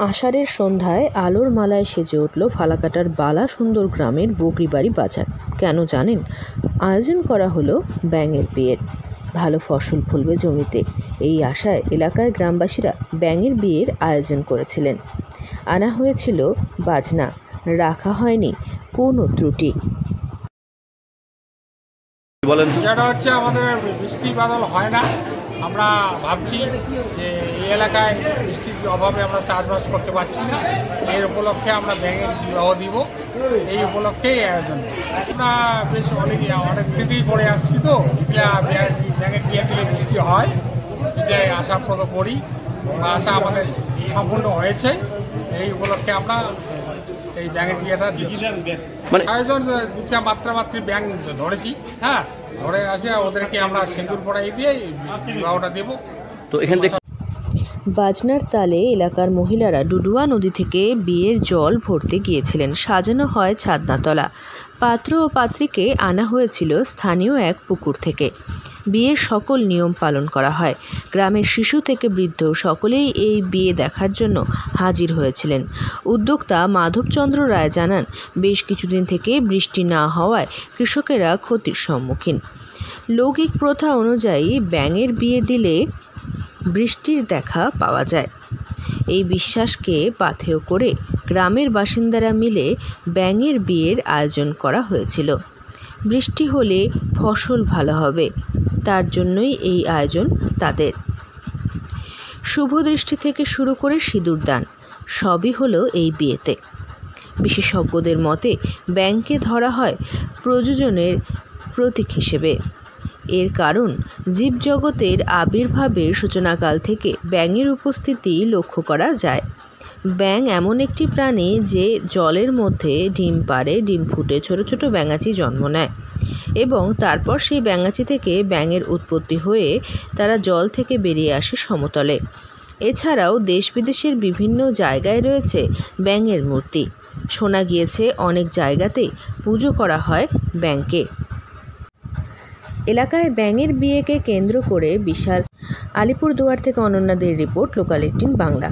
আষাঢ়ের সন্ধ্যায় আলোর মালায় সেজে উঠল ফালাকাটার বালা সুন্দর গ্রামের বকরিবাড়ি বাজার। কেন জানেন? আয়োজন করা হলো ব্যাঙের বিয়ের। ভালো ফসল ফলবে জমিতে, এই আশায় এলাকায় গ্রামবাসীরা ব্যাঙের বিয়ের আয়োজন করেছিলেন। আনা হয়েছিল বাজনা, রাখা হয়নি কোনো ত্রুটি। যেটা হচ্ছে আমাদের বৃষ্টি বাদল হয় না, আমরা ভাবছি যে এই এলাকায় বৃষ্টির অভাবে আমরা চাষবাস করতে পারছি না, এর উপলক্ষে আমরা ব্যাঙের বিবাহ দিব, এই উপলক্ষেই আয়োজন। আমরা বেশ অনেক দিকেই করে আসছি, তো ব্যাঙের বিয়ে দিলে বৃষ্টি হয়, এটাই আশাপ্রদ করি, আশা আমাদের সম্পূর্ণ হয়েছে। এই উপলক্ষে আমরা এই ব্যাঙের বিয়েটা দিচ্ছি। আয়োজন দুটা মাত্রামাত্রি ব্যাঙ ধরেছি, হ্যাঁ, ধরে আসে ওদেরকে আমরা সিঁদুর পড়াই দিয়ে বিবাহটা দেব। তো এখান থেকে বাজনার তালে এলাকার মহিলারা ডুডুয়া নদী থেকে বিয়ের জল ভরতে গিয়েছিলেন। সাজানো হয় ছাদনাতলা। পাত্র ও পাত্রীকে আনা হয়েছিল স্থানীয় এক পুকুর থেকে। বিয়ের সকল নিয়ম পালন করা হয়। গ্রামের শিশু থেকে বৃদ্ধ সকলেই এই বিয়ে দেখার জন্য হাজির হয়েছিলেন। উদ্যোক্তা মাধবচন্দ্র রায় জানান, বেশ কিছুদিন থেকে বৃষ্টি না হওয়ায় কৃষকেরা ক্ষতির সম্মুখীন। লৌকিক প্রথা অনুযায়ী ব্যাঙের বিয়ে দিলে বৃষ্টির দেখা পাওয়া যায়। এই বিশ্বাসকে পাথেয় করে গ্রামের বাসিন্দারা মিলে ব্যাঙের বিয়ের আয়োজন করা হয়েছিল। বৃষ্টি হলে ফসল ভালো হবে, তার জন্যই এই আয়োজন তাদের। শুভ দৃষ্টি থেকে শুরু করে সিঁদুর দান সবই হলো এই বিয়েতে। বিশেষজ্ঞদের মতে ব্যাঙকে ধরা হয় প্রজননের প্রতীক হিসেবে। এর কারণ জীবজগতের আবির্ভাবের সূচনাকাল থেকে ব্যাঙের উপস্থিতি লক্ষ্য করা যায়। ব্যাঙ এমন একটি প্রাণী যে জলের মধ্যে ডিম পাড়ে, ডিম ফুটে ছোট ছোট ব্যাঙাচি জন্ম নেয় এবং তারপর সেই ব্যাঙাচি থেকে ব্যাঙের উৎপত্তি হয়ে তারা জল থেকে বেরিয়ে আসে সমতলে। এছাড়াও দেশ বিদেশের বিভিন্ন জায়গায় রয়েছে ব্যাঙের মূর্তি। শোনা গিয়েছে অনেক জায়গাতেই পুজো করা হয় ব্যাঙকে। এলাকায় ব্যাঙের বিয়েকে কেন্দ্র করে বিশাল। আলিপুরদুয়ার থেকে অনন্যা দের রিপোর্ট, লোকাল 18 বাংলা।